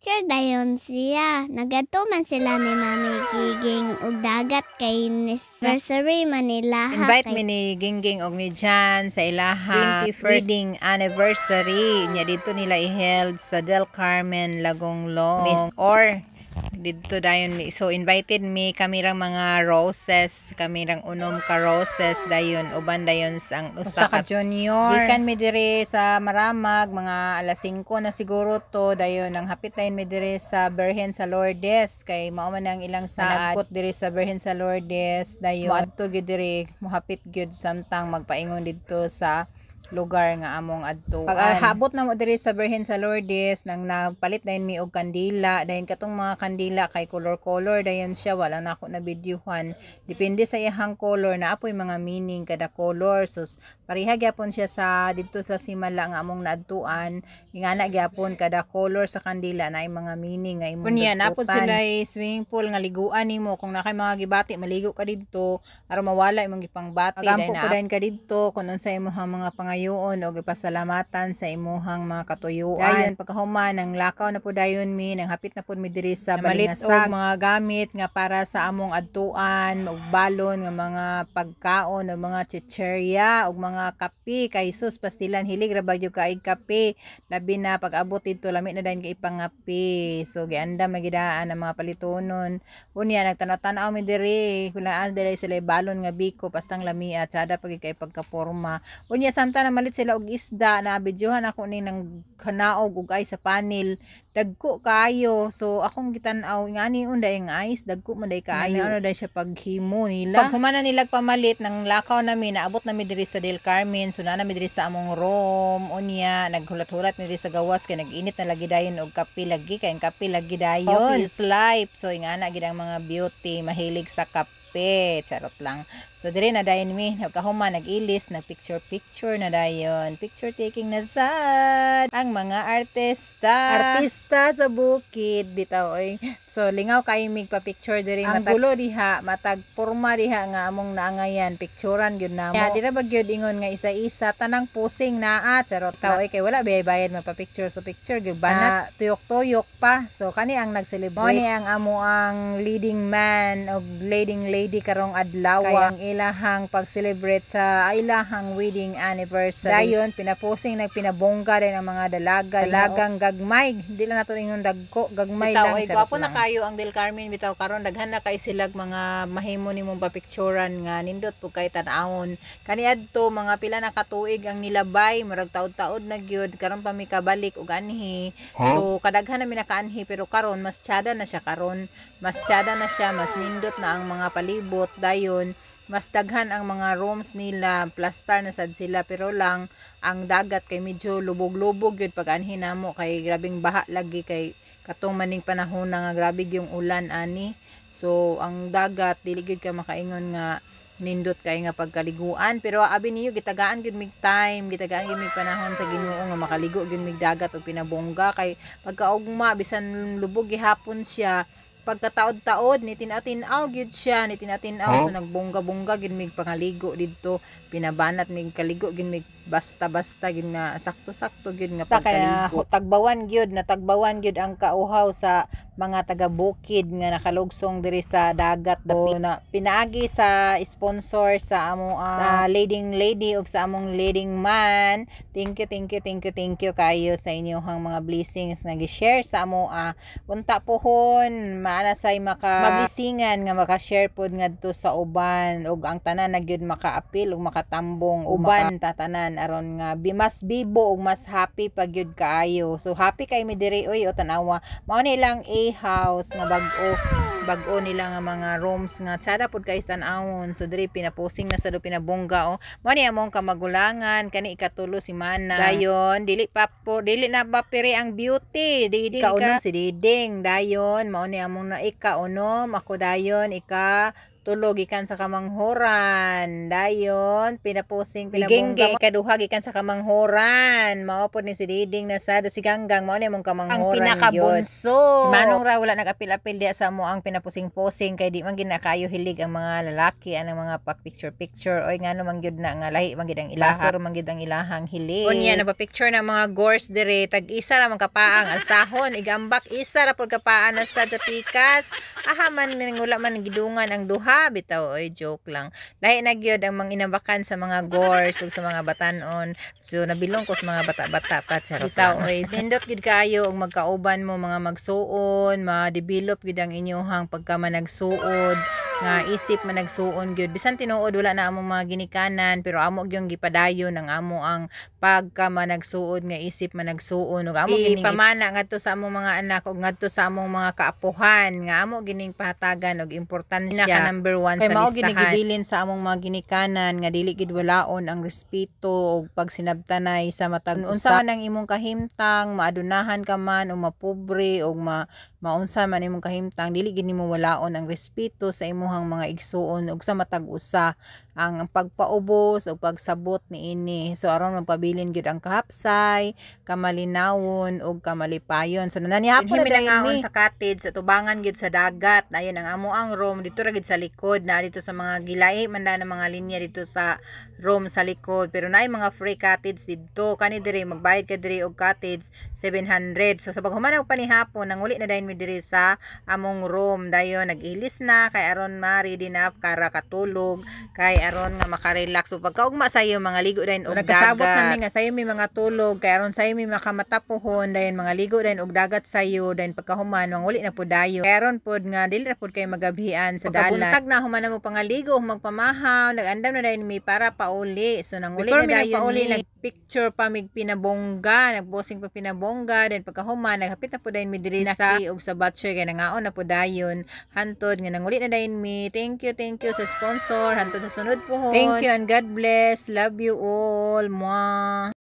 picture dayon siya. Nagato man sila ni Mami Giging ug dagat kay anniversary Manila. Invite mi ni Gingging og ni Jan sa ilaha 21st wedding anniversary nya dito nila i-held sa Del Carmen, Lagonglo, Miss Or dito dayon. So invited mi kamirang mga roses, kamirang unom ka roses dayon uban dayon sang usa ka junior. Gikan mi dire sa Maramag mga alas 5 na siguro to dayon nang hapit dayon mi dire sa Birhen sa Lourdes kay mao man ang ilang saad dire sa Birhen sa Lourdes dayon moadto gyud dire mohapit gyud samtang magpaingon didto sa lugar nga among adtuan. Pag habot na mo diri sa Birhen sa Lourdes nang napalit dayon mi og kandila dayon katong mga kandila kay color dayon siya wala na ako na videohan depende sa iyang color na apoy mga meaning kada color. So pareha gyapon siya sa dito sa Simala nga among naadtuan ingana gyapon kada color sa kandila na ay mga meaning nga imong kunya napod sila swimming pool nga liguan nimo kung na kay mga gibati maligo ka didto aron mawala imong gipangbati dayon ka didto kun unsa imong mga pangayoon o gipasalamatan sa imuhang mga katuyuan. Dayon pagkahuman nang lakaw na po dayon mi nang hapit na po mi diri sa balingasag mga gamit nga para sa among adtuan ug balon nga mga pagkaon o mga chicherya ug mga kape kay sus pastilan hilig ra bagyo kaig kape labi na pag-abot dito lami na dayon kay pangape. So giandam na gidaan ang mga palitonon unya nagtanaw-tanaw mi diri kulaan diri sila balon nga biko pastang lami at sada pag kay pagkaporma unya samtang na malit sila og isda na videohan ako ni nang kanaog ug ay sa panel dagko kayo. So akong gitan-aw ngani unday ang ice dagko man day kaayo ano day siya paghimo nila pag humana nila pamalit nang lakaw nami naabot nami diri sa Del Carmen. So na nami diri sa among room unya naghulat-hulat mi diri sa gawas kay nag-init na lagi dayon og kape lagi kay ang kape lagi dayon coffee is life. So ingana gid ang mga beauty mahilig sa kape charot lang. So dire na dayon mi nagkahuma nag-ilis nag picture na dayon picture taking na sad ang mga artista sa bukid bitaw oy. So lingaw kay mig pa picture dire matag gulo diha matag porma diha nga among naangayan picturean gyud namo dira ba gyud ingon nga isa-isa tanang pusing naa charot taw oy kay wala bayad magpa picture so picture gyud banat tuyok-tuyok pa. So kani ang nag-celebrate ni ang amo ang leading man og leading lady karong adlaw kay ang ilahang pag-celebrate sa ilahang wedding anniversary dayon pinaposing nagpinabongga din ang mga dalagang gagmay di lang nato ingon dagko gagmay lang oy gwapo na kayo ang Del Carmen bitaw karon daghan na kay silag mga mahimo nimong papicturan nga nindot po kay tan-awon kani adto mga pila na katuig ang nilabay murag taud-taud na gyud karon pa mi kabalik og anhi. So kadaghan na mi nakaanhi pero karon mas tiyada na siya mas nindot na ang mga palibot dayon mas daghan ang mga rooms nila plaster na sad sila pero lang ang dagat kay medyo lubog-lubog gyud pag anhi namo kay grabing baha lagi kay katong maning panahon na nga grabe yung ulan ani. So ang dagat dili gyud ka makaingon nga nindot kay nga pagkaliguan pero abi niyo gitagaan gyud mig time gitagaan gyud mig panahon sa Ginoo nga makaligo gyud mig dagat og pinabongga kay pagkaugma bisan lubog gihapon siya pagkataod-taod ni tinaw-tinaw gyud siya ni tinaw-tinaw so nagbongga-bongga gyud mig pangaligo didto pinabanat mig kaligo gyud mig basta-basta gyud nga sakto-sakto gyud nga pagkaligo tagbawan gyud ang kauhaw sa mga taga-bukid nga nakalugsong diri sa dagat do na pinaagi sa sponsor sa among leading lady ug sa among leading man. Thank you kayo sa inyong mga blessings nga gi-share sa amo unta pohon maana say mablisingan nga maka-share pod ngadto sa uban ug ang tanan na gyud maka-apil ug makatambong uban tatanan aron nga mas bibo ug mas happy pag gyud kaayo. So happy kay mi diri oy o tanawa mao ni lang house nga bag-o nila nga mga rooms nga tsada pod kay tan-awon. So diri pinaposing na sa do pinabongga mao ni among kamagulangan kani ikatulo si Mana dayon dili na bapiri ang beauty dili kaunom si Diding dayon mao ni among na ikaunom ako dayon ika tulo gikan sa kamanghoran. Dayon pinaposing pinabongga kaduha gikan sa kamanghoran. Mao pod ni si Diding na sad si Ganggang mao ni mong kamanghoran. Ang pinakabunso. Si Manong ra wala nag-apil-apil diya sa mo ang pinapusing-posing kay di man ginakayo hilig ang mga lalaki anang mga picture oy ngano man gyud na nga lahi man gyud ang ilaha man gyud ang ilahang hilig. Unya napa-picture na mga gores dire tag isa ra man kapaang alsahon igambak isa ra pod kapaan na sad sa pikas. Aha man wala man gidungan ang duha bitaw oy joke lang. Lahi na gyud ang mga inambakan sa mga gores ug sa mga batanon. So nabilong ko sa mga bata-bata pa charot. Bitaw oy pindot gid kayo og magkauban mo mga magsuon, ma-develop gid ang inyong pagka managsuod nga isip managsuon gyud bisan tinuod wala na among mga ginikanan pero amo gyung gipadayon ang amo ang pagka managsuod nga isip managsuon ug amo gining pamana ngadto sa among mga anak ug ngadto sa among mga kaapuhan nga amo gining pahatagan og importansya ka number 1 sa listahan. Kay mao gini gibilin sa among mga ginikanan nga dili gid walaon ang respeto ug pagsinabtanay sa matag unsa man ang imong kahimtang maadunahan ka man o mapobre o maunsa man imong kahimtang dili gid nimo walaon ang respeto sa imuhang mga igsuon ug sa matag usa ang pagpaubos o pagsabot ni ini. So aron magpabilin gyud ang kahapsay, kamalinawon ug kamalipayon. So nananihapon na dahil mi sa cottage sa tubangan gyud sa dagat. Ayun ang amo ang room dito ra gid sa likod na dito sa mga gilay man na mga linya dito sa room sa likod. Pero naay mga free cottage dito. Kani diri magbayad ka diri og cottage 700. So sa paghuman og panihapon nanguli na dayon mi diri sa among room. Dayon nagilis na kay aron ma-ready na para katulog kay aron nga makarelax. So pagkaugma sayo mga ligo dayon og dagat. Nagkasabot na mi nga sayo mi mga tulog kay aron sayo mi makamatapuhon dayon mga ligo dayon og dagat sayo dayon pagkahuman wanguli na pud dayon. Kay aron pud nga dili ra pud kay magabhian sa dalan. Pagkabuntag na human na mo pangaligo magpamahaw nagandam na dayon mi para pauli. So nanguli na dayon pauli nagpicture pa mig pinabongga nagposing pa pinabongga dayon pagkahuman naghapit na pud dayon mi diri sa og sa batcher kay nangaon na pud dayon hantod nga nanguli na dayon mi. Thank you sa sponsor hantod sa sunod pohon. Thank you and God bless. Love you all. Mwah.